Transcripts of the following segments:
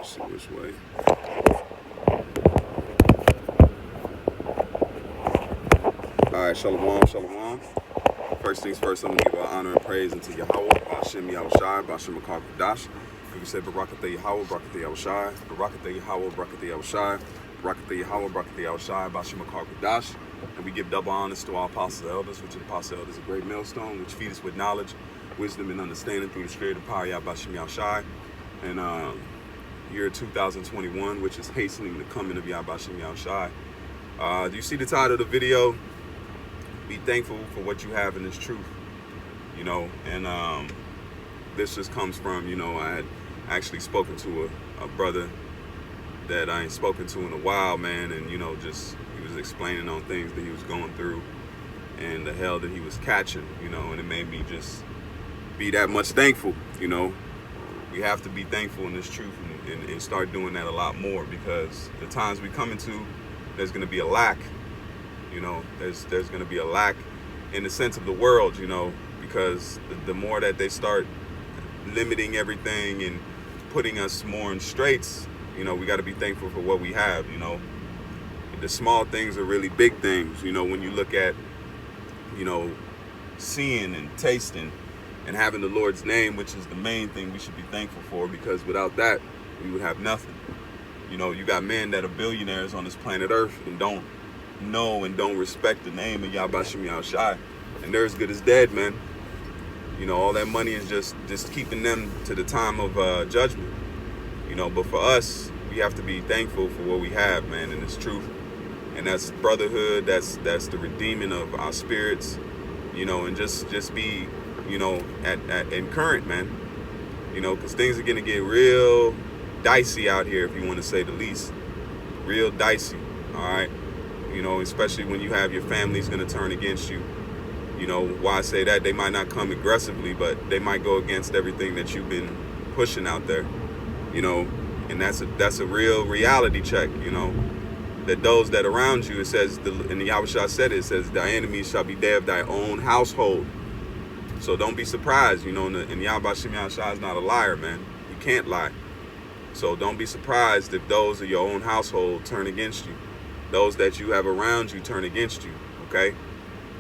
see which way. All right, shalom, shalom. First things first, I'm going to give honor and praise unto Yahweh, Ba'ashem Yahushai, Ba'ashem Makar Kadash. And we say, Barakatah Yahweh, Barakatah Yahushai, Barakatah Yahweh, Barakatah Yahushai, Barakatah Yahweh, Barakatah Yahushai, Ba'ashem Makar Kadash. And we give double honors to our apostles and elders, which the apostle elders a great millstone, which feed us with knowledge, wisdom, and understanding through the spirit and power, Yah Ba'ashem Yahushai. And year 2021, which is hastening the coming of Yah Ba'ashem Yahushai. Do you see the title of the video? Be thankful for what you have in this truth, you know, and this just comes from, you know, I had actually spoken to a brother that I ain't spoken to in a while, man, and, you know, just, he was explaining on things that he was going through and the hell that he was catching, you know, and it made me just be that much thankful, you know. We have to be thankful in this truth and start doing that a lot more, because the times we come into, there's going to be a lack. You know, there's going to be a lack in the sense of the world, you know, because the more that they start limiting everything and putting us more in straits, you know, we got to be thankful for what we have, you know. The small things are really big things, you know, when you look at, you know, seeing and tasting and having the Lord's name, which is the main thing we should be thankful for, because without that, we would have nothing. You know, you got men that are billionaires on this planet Earth and don't know and don't respect the name of Yah Ba'ashem Yahushai, and they're as good as dead, man. You know, all that money is just keeping them to the time of judgment. You know, but for us, we have to be thankful for what we have, man, and it's truth, and that's brotherhood. That's the redeeming of our spirits. You know, and just be, you know, in current, man. You know, because things are gonna get real dicey out here, if you want to say the least. Real dicey. All right. You know, especially when you have your family's going to turn against you. You know, why I say that, they might not come aggressively, but they might go against everything that you've been pushing out there. You know, and that's a real reality check, you know, that those that around you, it says, and the Yahushua said it says, thy enemies shall be they of thy own household. So don't be surprised, you know, and Yah Ba'ashem Yahushua is not a liar, man. He can't lie. So don't be surprised if those of your own household turn against you. Those that you have around you turn against you, okay?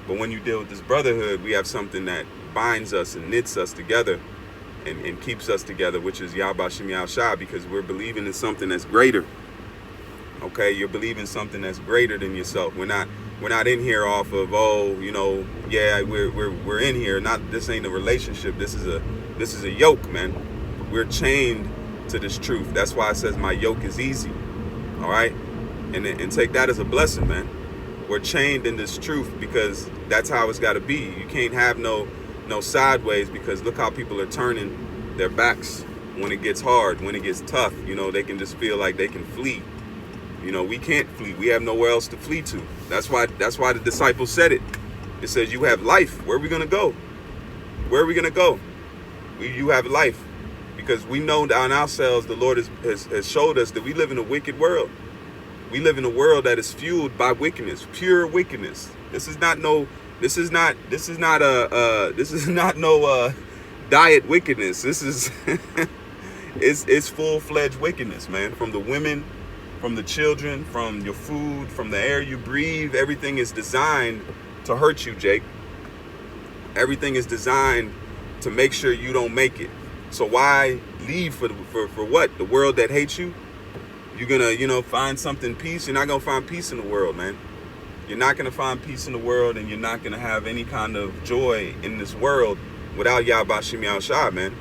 But when you deal with this brotherhood, we have something that binds us and knits us together and keeps us together, which is Yah Ba'ashem Yahushua, because we're believing in something that's greater, okay? You're believing something that's greater than yourself. We're not in here off of, oh, you know, yeah, we're in here. This ain't a relationship. This is a yoke, man. We're chained to this truth. That's why it says my yoke is easy, all right? And take that as a blessing, man. We're chained in this truth because that's how it's got to be. You can't have no sideways, because look how people are turning their backs when it gets hard, when it gets tough. You know, they can just feel like they can flee. You know, we can't flee. We have nowhere else to flee to. That's why the disciples said it. It says, you have life. Where are we going to go? Where are we going to go? You have life. Because we know down ourselves, the Lord has showed us that we live in a wicked world. We live in a world that is fueled by wickedness, pure wickedness. This is not no diet wickedness. This is it's full-fledged wickedness, man. From the women, from the children, from your food, from the air you breathe. Everything is designed to hurt you, Jake. Everything is designed to make sure you don't make it. So why leave for what? The world that hates you? You're gonna, you know, find something peace. You're not gonna find peace in the world, man. You're not gonna find peace in the world, and you're not gonna have any kind of joy in this world without Yah Ba'ashem Yahushua, man.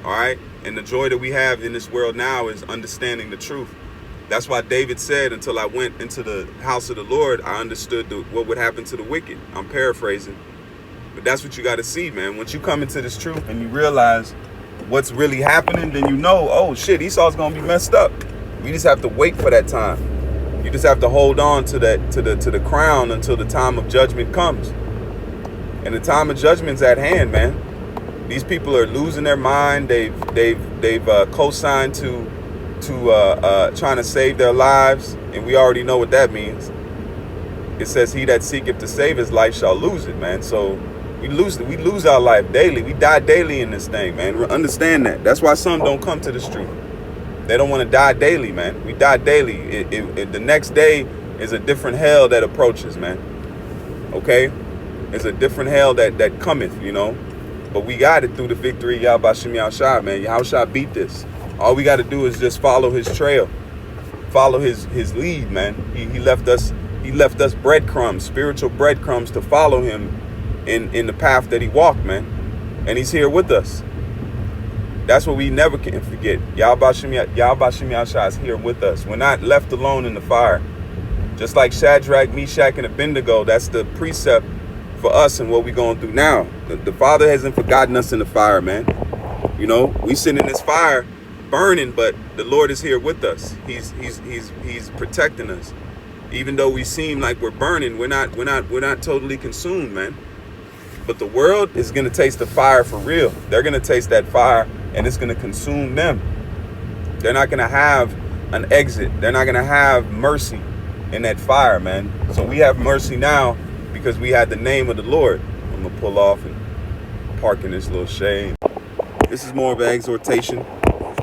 All right? And the joy that we have in this world now is understanding the truth. That's why David said, until I went into the house of the Lord, I understood what would happen to the wicked. I'm paraphrasing. But that's what you got to see, man. Once you come into this truth and you realize what's really happening, then you know, oh, shit, Esau's going to be messed up. We just have to wait for that time. You just have to hold on to that, to the crown until the time of judgment comes. And the time of judgment's at hand, man. These people are losing their mind. They've co-signed to trying to save their lives, and we already know what that means. It says, "He that seeketh to save his life shall lose it," man. So we lose our life daily. We die daily in this thing, man. Understand that. That's why some don't come to this truth. They don't want to die daily, man. We die daily. The next day is a different hell that approaches, man. Okay? It's a different hell that cometh, you know. But we got it through the victory, Yahbashim Yahushua, man. Yahushua beat this. All we got to do is just follow his trail. Follow his lead, man. He left us breadcrumbs, spiritual breadcrumbs to follow him in the path that he walked, man. And he's here with us. That's what we never can forget. Yahbashim Yahushua is here with us. We're not left alone in the fire. Just like Shadrach, Meshach, and Abednego, that's the precept for us and what we're going through now. The Father hasn't forgotten us in the fire, man. You know, we sit in this fire burning, but the Lord is here with us. He's protecting us. Even though we seem like we're burning, we're not totally consumed, man. But the world is going to taste the fire for real. They're going to taste that fire and it's going to consume them. They're not going to have an exit. They're not going to have mercy in that fire, man. So we have mercy now because we had the name of the Lord. I'm going to pull off and park in this little shade. This is more of an exhortation,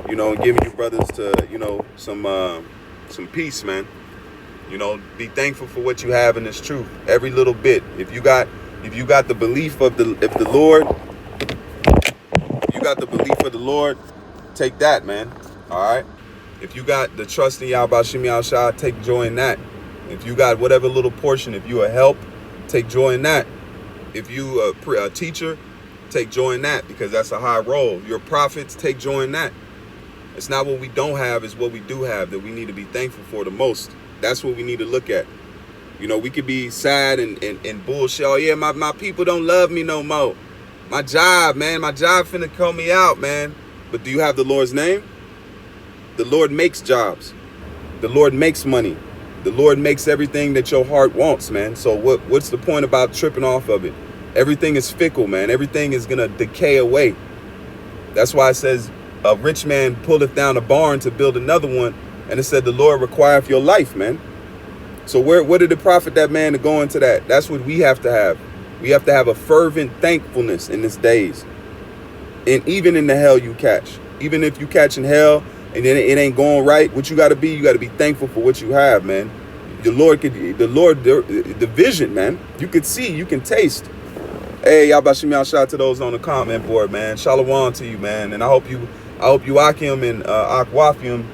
you know, giving you brothers to, you know, some peace, man. You know, be thankful for what you have in this truth. Every little bit. If you got the belief of the Lord, if you got the belief of the Lord, take that, man. All right. If you got the trust in Yahbashim Yahushua, take joy in that. If you got whatever little portion, if you a help, take joy in that. If you a teacher, take joy in that, because that's a high role. Your prophets, take joy in that. It's not what we don't have, it's what we do have that we need to be thankful for the most. That's what we need to look at. You know, we could be sad and bullshit. Oh, yeah, my people don't love me no more. My job, man, my job finna call me out, man. But do you have the Lord's name? The Lord makes jobs. The Lord makes money. The Lord makes everything that your heart wants, man. So what's the point about tripping off of it? Everything is fickle, man. Everything is going to decay away. That's why it says a rich man pulleth down a barn to build another one. And it said the Lord requireth your life, man. So what did it profit that man to go into that? That's what we have to have. We have to have a fervent thankfulness in these days. And even in the hell you catch. Even if you catch in hell and then it ain't going right, what you got to be thankful for what you have, man. The vision, man. You could see, you can taste. Hey, Yahbashim Yahushua to those on the comment board, man. Shalom to you, man. And I hope you Akim and Akwafim,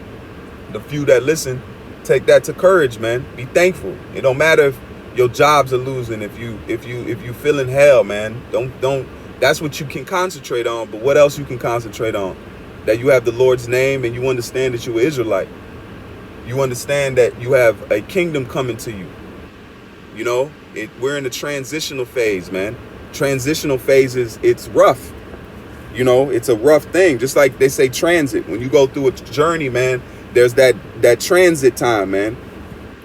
the few that listen, take that to courage, man. Be thankful. It don't matter if your jobs are losing, if you feel in hell, man. Don't that's what you can concentrate on. But what else you can concentrate on? That you have the Lord's name and you understand that you're an Israelite. You understand that you have a kingdom coming to you. You know, we're in a transitional phase, man. Transitional phases, it's rough. You know, it's a rough thing. Just like they say transit. When you go through a journey, man, there's that transit time, man.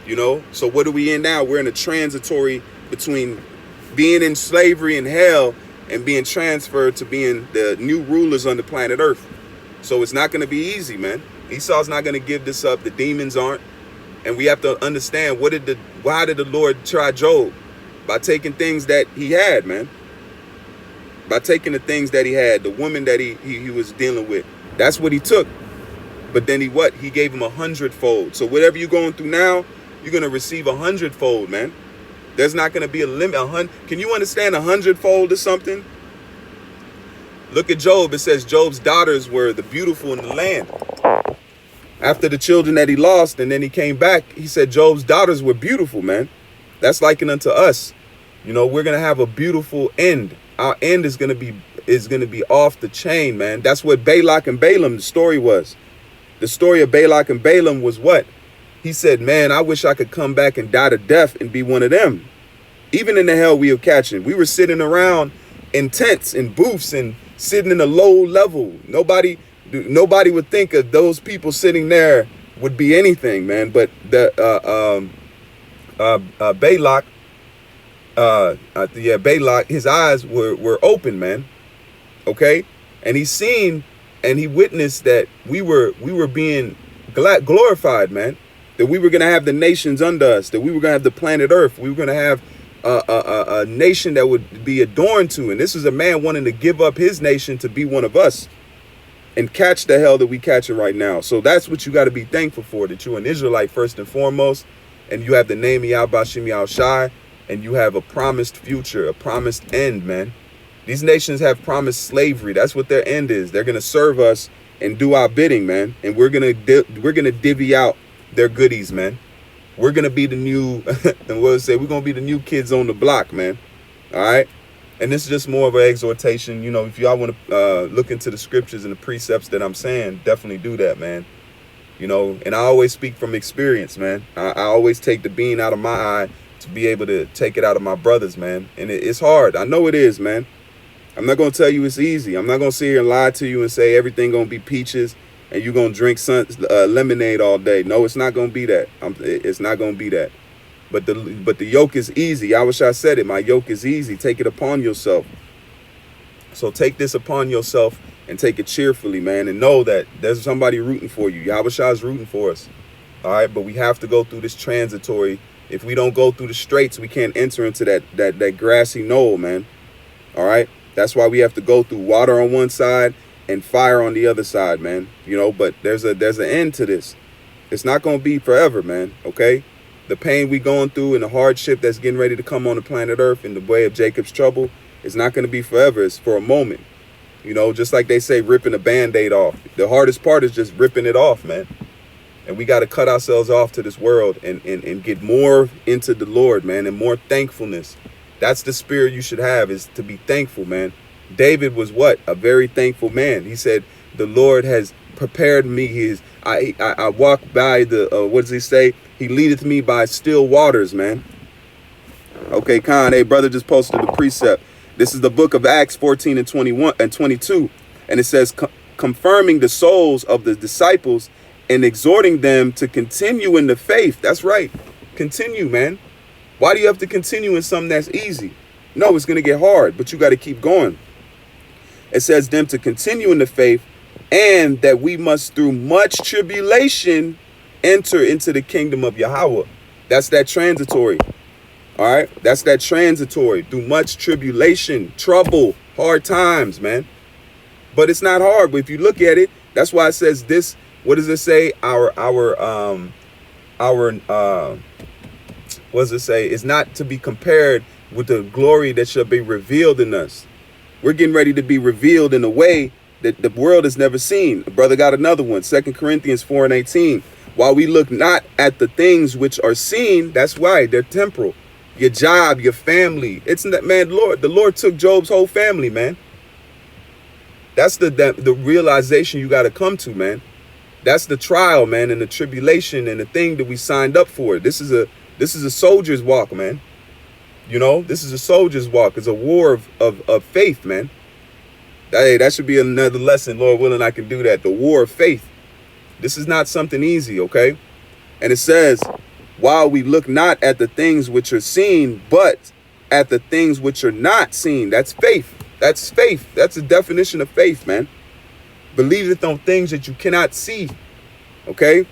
You know, so what are we in now? We're in a transitory between being in slavery in hell and being transferred to being the new rulers on the planet Earth. So it's not going to be easy, man. Esau's not going to give this up. The demons aren't. And we have to understand why did the Lord try Job? By taking things that he had, man. By taking the things that he had, the woman that he was dealing with. That's what he took. But then he gave him 100-fold. So whatever you're going through now, you're going to receive 100-fold, man. There's not going to be a limit. Can you understand 100-fold or something? Look at Job. It says Job's daughters were the beautiful in the land. After the children that he lost and then he came back, he said Job's daughters were beautiful, man. That's likened unto us. You know, we're going to have a beautiful end. Our end is going to be off the chain, man. That's what Balak and Balaam, the story was. The story of Balak and Balaam was what? He said, man, I wish I could come back and die to death and be one of them. Even in the hell we were catching. We were sitting around in tents and booths and sitting in a low level. Nobody would think of those people sitting there would be anything, man. But Balak, Balak, his eyes were open, man. Okay, and he seen and he witnessed that we were being glorified, man. That we were gonna have the nations under us. That we were gonna have the planet Earth. We were gonna have a nation that would be adorned to. And this is a man wanting to give up his nation to be one of us. and catch the hell that we catching right now. So that's what you got to be thankful for, that you're an Israelite first and foremost, and you have the name of Yahweh Shem Yahweh Shai, and you have a promised future, a promised end, man. These nations have promised slavery. That's what their end is. They're going to serve us and do our bidding, man. And we're going to divvy out their goodies, man. We're going to be the new, and we're going to be the new kids on the block, man. All right. And this is just more of an exhortation. You know, if y'all want to look into the scriptures and the precepts that I'm saying, definitely do that, man. You know, and I always speak from experience, man. I always take the beam out of my eye to be able to take it out of my brothers, man. And it's hard. I know it is, man. I'm not going to tell you it's easy. I'm not going to sit here and lie to you and say everything going to be peaches and you're going to drink lemonade all day. No, it's not going to be that. It's not going to be that. But the yoke is easy. I wish I said it. My yoke is easy. Take it upon yourself. So take this upon yourself and take it cheerfully, man. And know that there's somebody rooting for you. Yahweh is rooting for us. All right. But we have to go through this transitory. If we don't go through the straits, we can't enter into that grassy knoll, man. All right. That's why we have to go through water on one side and fire on the other side, man. You know, but there's an end to this. It's not going to be forever, man. Okay. The pain we going through and the hardship that's getting ready to come on the planet Earth in the way of Jacob's trouble is not going to be forever. It's for a moment. You know, just like they say, ripping a Band-Aid off. The hardest part is just ripping it off, man. And we got to cut ourselves off to this world and get more into the Lord, man, and more thankfulness. That's the spirit you should have, is to be thankful, man. David was what? A very thankful man. He said, the Lord has prepared me. I walk by the, what does he say? He leadeth me by still waters, man. Okay, Khan, hey, brother just posted the precept. This is the book of Acts 14 and 21 and 22. And it says, confirming the souls of the disciples and exhorting them to continue in the faith. That's right. Continue, man. Why do you have to continue in something that's easy? No, it's going to get hard, but you got to keep going. It says them to continue in the faith, and that we must through much tribulation enter into the kingdom of Yahweh. That's that transitory. All right. That's that transitory. Through much tribulation, trouble, hard times, man. But it's not hard. But if you look at it, that's why it says this. What does it say? What does it say? It's not to be compared with the glory that shall be revealed in us. We're getting ready to be revealed in a way that the world has never seen. The brother got another one. 2 Corinthians 4 and 18. While we look not at the things which are seen, that's why they're temporal. Your job, your family. It's not, man, the Lord took Job's whole family, man. That's the realization you got to come to, man. That's the trial, man, and the tribulation and the thing that we signed up for. This is a soldier's walk, man. You know, this is a soldier's walk. It's a war of faith, man. Hey, that should be another lesson. Lord willing, I can do that. The war of faith. This is not something easy, okay? And it says, while we look not at the things which are seen, but at the things which are not seen. That's faith. That's faith. That's the definition of faith, man. Believeth on things that you cannot see, okay?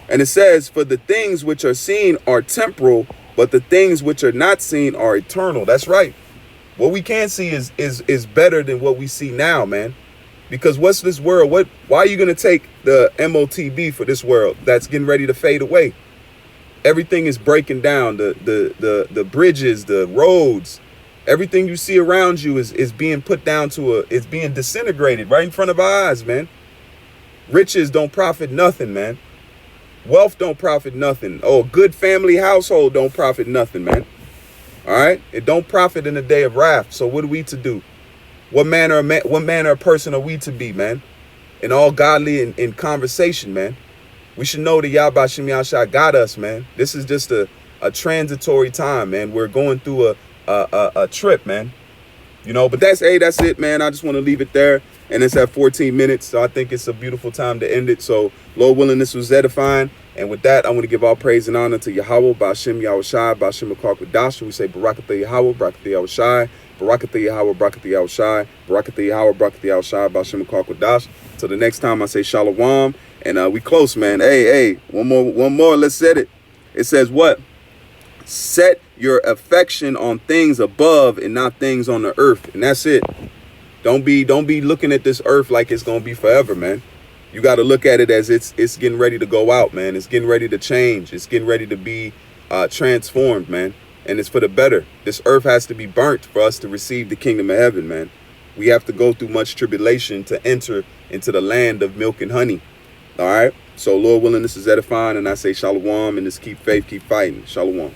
And it says, for the things which are seen are temporal, but the things which are not seen are eternal. That's right. What we can see is better than what we see now, man. Because what's this world? Why are you going to take the MOTB for this world that's getting ready to fade away? Everything is breaking down. The bridges, the roads, everything you see around you is being put down to it's being disintegrated right in front of our eyes, man. Riches don't profit nothing, man. Wealth don't profit nothing. Oh, a good family household don't profit nothing, man. All right. It don't profit in the day of wrath. So what are we to do? What manner of person are we to be, man? In all godly in conversation, man. We should know that Yahweh Shem Yahshua got us, man. This is just a transitory time, man. We're going through a trip, man. You know, but that's it, man. I just want to leave it there. And it's at 14 minutes. So I think it's a beautiful time to end it. So Lord willing, this was edifying. And with that, I want to give all praise and honor to Yahweh, Ba'ashem Yahweh Shai, Ba'ashem Makar. We say Barakatha Yahweh, Barakatha Yahweh Shai, Barakatha Yahweh, Barakatha Yahweh Shai, Barakatha Yahweh, Barakatha Yahweh Shai, Ba'ashem Makar. Till the next time I say Shalom. And we close, man. Hey, one more. Let's set it. It says what? Set your affection on things above and not things on the earth. And that's it. Don't be looking at this earth like it's gonna be forever, man. You got to look at it as it's getting ready to go out, man. It's getting ready to change. It's getting ready to be transformed, man. And it's for the better. This earth has to be burnt for us to receive the kingdom of heaven, man. We have to go through much tribulation to enter into the land of milk and honey. All right. So Lord willing, this is edifying, and I say shalom, and just keep faith, keep fighting. Shalom.